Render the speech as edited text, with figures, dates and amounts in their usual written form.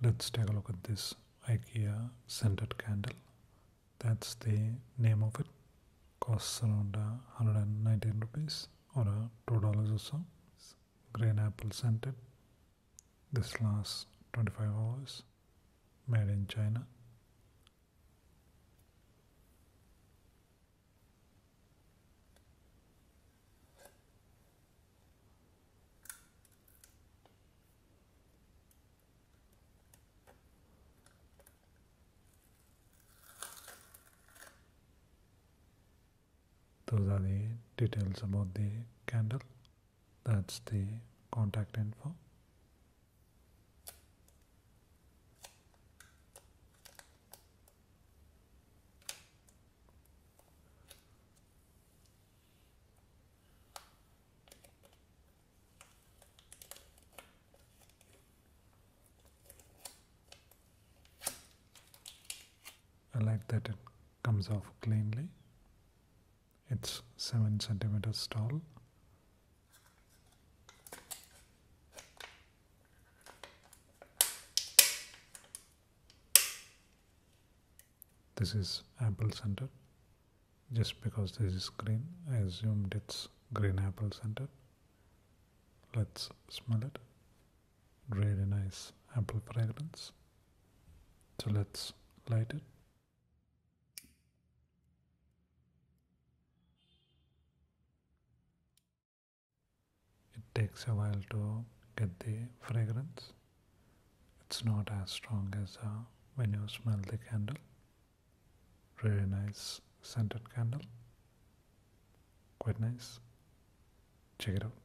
Let's take a look at this IKEA Scented Candle. That's the name of it. Costs around 119 rupees or $2 or so. It's green apple scented. This lasts 25 hours. Made in China. Those are the details about the candle. That's the contact info. I like that it comes off cleanly. It's 7 centimeters tall. This is apple scented. Just because this is green, I assumed it's green apple scented. Let's smell it. Really nice apple fragrance. So let's light it. It takes a while to get the fragrance. It's not as strong as when you smell the candle. Really nice scented candle. Quite nice. Check it out.